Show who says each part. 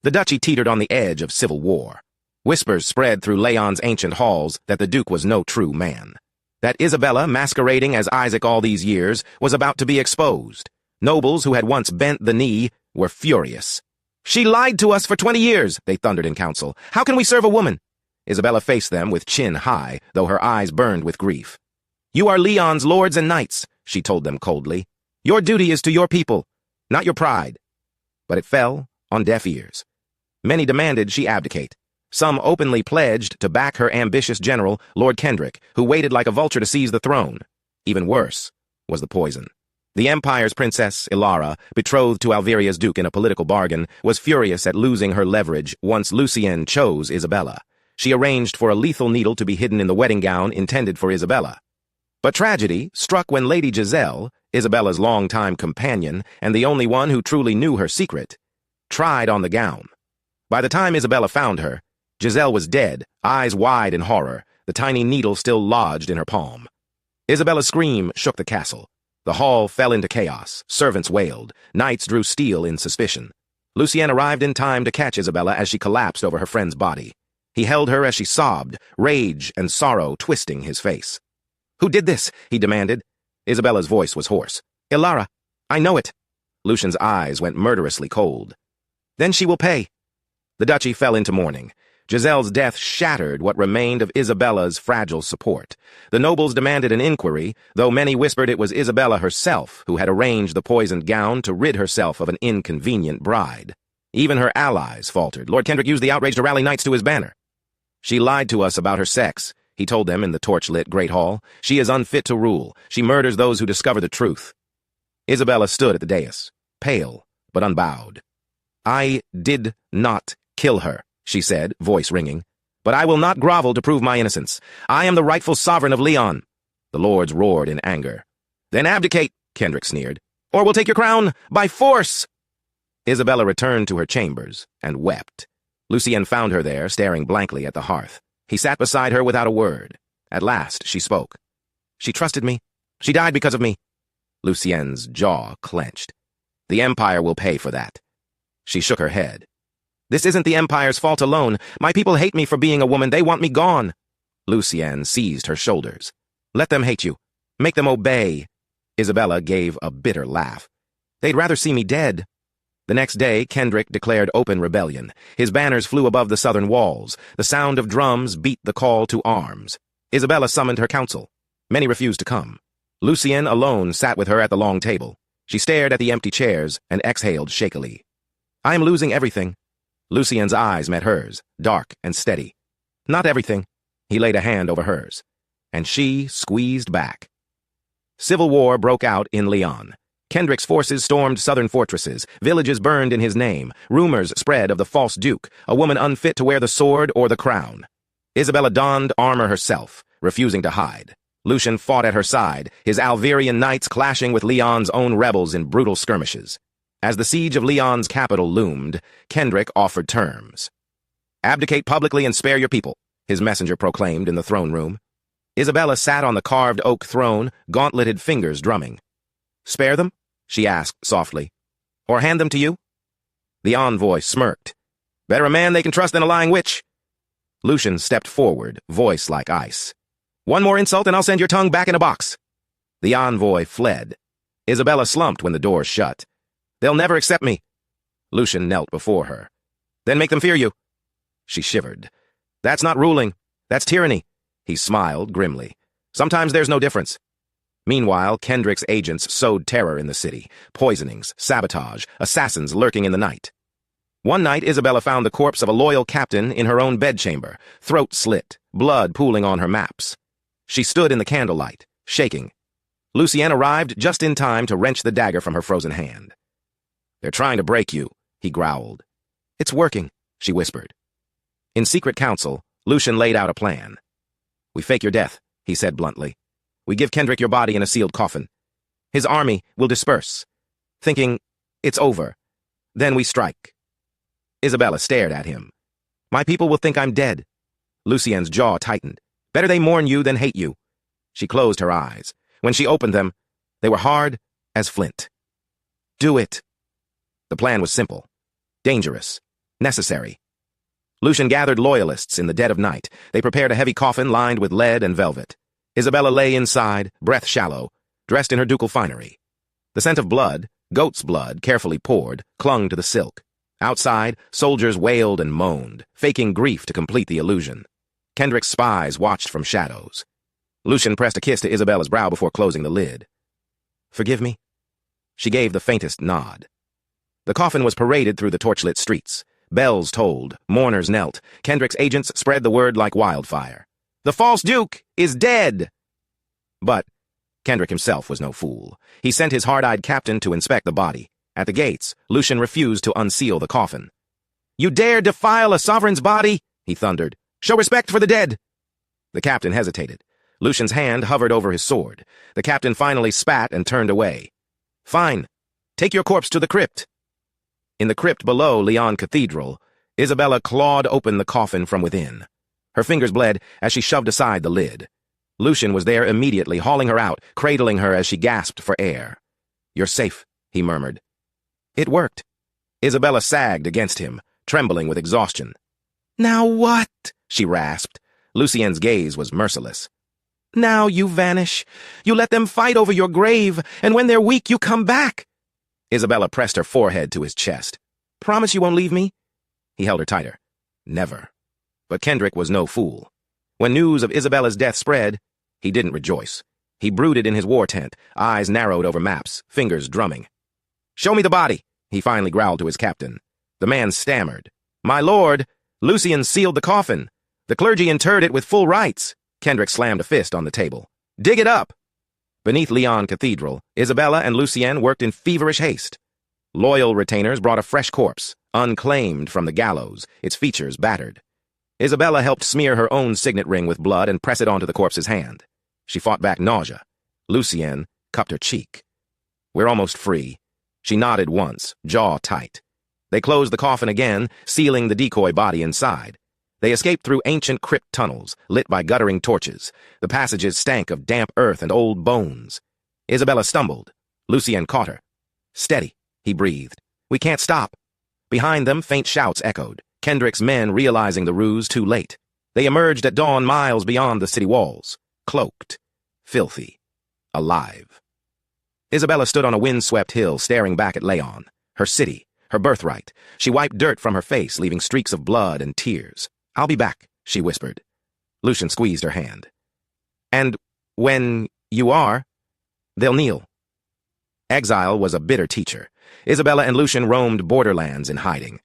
Speaker 1: The duchy teetered on the edge of civil war. Whispers spread through Leon's ancient halls that the Duke was no true man. That Isabella, masquerading as Isaac all these years, was about to be exposed. Nobles who had once bent the knee were furious. "She lied to us for 20 years, they thundered in council. "How can we serve a woman?" Isabella faced them with chin high, though her eyes burned with grief. "You are Leon's lords and knights," she told them coldly. "Your duty is to your people, not your pride." But it fell on deaf ears. Many demanded she abdicate. Some openly pledged to back her ambitious general, Lord Kendrick, who waited like a vulture to seize the throne. Even worse was the poison. The Empire's princess, Ilara, betrothed to Alveria's duke in a political bargain, was furious at losing her leverage once Lucien chose Isabella. She arranged for a lethal needle to be hidden in the wedding gown intended for Isabella. But tragedy struck when Lady Giselle, Isabella's longtime companion and the only one who truly knew her secret, tried on the gown. By the time Isabella found her, Giselle was dead, eyes wide in horror, the tiny needle still lodged in her palm. Isabella's scream shook the castle. The hall fell into chaos, servants wailed, knights drew steel in suspicion. Lucien arrived in time to catch Isabella as she collapsed over her friend's body. He held her as she sobbed, rage and sorrow twisting his face. "Who did this?" he demanded. Isabella's voice was hoarse. "Ilara, I know it." Lucien's eyes went murderously cold. "Then she will pay." The duchy fell into mourning. Giselle's death shattered what remained of Isabella's fragile support. The nobles demanded an inquiry, though many whispered it was Isabella herself who had arranged the poisoned gown to rid herself of an inconvenient bride. Even her allies faltered. Lord Kendrick used the outrage to rally knights to his banner. "She lied to us about her sex," he told them in the torch-lit Great Hall. "She is unfit to rule. She murders those who discover the truth." Isabella stood at the dais, pale but unbowed. "I did not kill her," she said, voice ringing. "But I will not grovel to prove my innocence. I am the rightful sovereign of Leon." The lords roared in anger. "Then abdicate," Kendrick sneered, "or we'll take your crown by force." Isabella returned to her chambers and wept. Lucien found her there, staring blankly at the hearth. He sat beside her without a word. At last she spoke. "She trusted me. She died because of me." Lucien's jaw clenched. "The Empire will pay for that." She shook her head. "This isn't the Empire's fault alone. My people hate me for being a woman. They want me gone." Lucien seized her shoulders. "Let them hate you. Make them obey." Isabella gave a bitter laugh. "They'd rather see me dead." The next day, Kendrick declared open rebellion. His banners flew above the southern walls. The sound of drums beat the call to arms. Isabella summoned her council. Many refused to come. Lucien alone sat with her at the long table. She stared at the empty chairs and exhaled shakily. "I am losing everything." Lucien's eyes met hers, dark and steady. "Not everything." He laid a hand over hers. And she squeezed back. Civil war broke out in Leon. Kendrick's forces stormed southern fortresses. Villages burned in his name. Rumors spread of the false duke, a woman unfit to wear the sword or the crown. Isabella donned armor herself, refusing to hide. Lucien fought at her side, his Alverian knights clashing with Leon's own rebels in brutal skirmishes. As the siege of Leon's capital loomed, Kendrick offered terms. "Abdicate publicly and spare your people," his messenger proclaimed in the throne room. Isabella sat on the carved oak throne, gauntleted fingers drumming. "Spare them?" she asked softly. "Or hand them to you?" The envoy smirked. "Better a man they can trust than a lying witch." Lucien stepped forward, voice like ice. "One more insult and I'll send your tongue back in a box." The envoy fled. Isabella slumped when the doors shut. "They'll never accept me." Lucien knelt before her. "Then make them fear you." She shivered. "That's not ruling. That's tyranny." He smiled grimly. "Sometimes there's no difference." Meanwhile, Kendrick's agents sowed terror in the city. Poisonings, sabotage, assassins lurking in the night. One night, Isabella found the corpse of a loyal captain in her own bedchamber, throat slit, blood pooling on her maps. She stood in the candlelight, shaking. Lucien arrived just in time to wrench the dagger from her frozen hand. "They're trying to break you," he growled. "It's working," she whispered. In secret council, Lucien laid out a plan. "We fake your death," he said bluntly. "We give Kendrick your body in a sealed coffin. His army will disperse, thinking, it's over. Then we strike." Isabella stared at him. "My people will think I'm dead." Lucien's jaw tightened. "Better they mourn you than hate you." She closed her eyes. When she opened them, they were hard as flint. "Do it." The plan was simple, dangerous, Necessary. Lucian gathered loyalists in the dead of night. They prepared a heavy coffin lined with lead and velvet. Isabella lay inside, breath shallow, dressed in her ducal finery. The scent of blood, goat's blood, carefully poured, clung to the silk. Outside, soldiers wailed and moaned, faking grief to complete the illusion. Kendrick's spies watched from shadows. Lucian pressed a kiss to Isabella's brow before closing the lid. "Forgive me?" She gave the faintest nod. The coffin was paraded through the torchlit streets. Bells tolled, mourners knelt. Kendrick's agents spread the word like wildfire. "The false duke is dead!" But Kendrick himself was no fool. He sent his hard-eyed captain to inspect the body. At the gates, Lucian refused to unseal the coffin. "You dare defile a sovereign's body?" he thundered. "Show respect for the dead!" The captain hesitated. Lucian's hand hovered over his sword. The captain finally spat and turned away. "Fine. Take your corpse to the crypt." In the crypt below Leon Cathedral, Isabella clawed open the coffin from within. Her fingers bled as she shoved aside the lid. Lucian was there immediately, hauling her out, cradling her as she gasped for air. "You're safe," he murmured. It worked. Isabella sagged against him, trembling with exhaustion. "Now what?" she rasped. Lucien's gaze was merciless. "Now you vanish. You let them fight over your grave, and when they're weak, you come back." Isabella pressed her forehead to his chest. "Promise you won't leave me?" He held her tighter. "Never." But Kendrick was no fool. When news of Isabella's death spread, he didn't rejoice. He brooded in his war tent, eyes narrowed over maps, fingers drumming. "Show me the body," he finally growled to his captain. The man stammered. "My lord, Lucian sealed the coffin. The clergy interred it with full rites." Kendrick slammed a fist on the table. "Dig it up!" Beneath Leon Cathedral, Isabella and Lucien worked in feverish haste. Loyal retainers brought a fresh corpse, unclaimed from the gallows, its features battered. Isabella helped smear her own signet ring with blood and press it onto the corpse's hand. She fought back nausea. Lucien cupped her cheek. "We're almost free." She nodded once, jaw tight. They closed the coffin again, sealing the decoy body inside. They escaped through ancient crypt tunnels, lit by guttering torches. The passages stank of damp earth and old bones. Isabella stumbled. Lucien caught her. "Steady," he breathed. "We can't stop." Behind them, faint shouts echoed. Kendrick's men realizing the ruse too late. They emerged at dawn miles beyond the city walls. Cloaked. Filthy. Alive. Isabella stood on a wind-swept hill, staring back at Leon. Her city. Her birthright. She wiped dirt from her face, leaving streaks of blood and tears. "I'll be back," she whispered. Lucian squeezed her hand. "And when you are, they'll kneel." Exile was a bitter teacher. Isabella and Lucian roamed borderlands in hiding.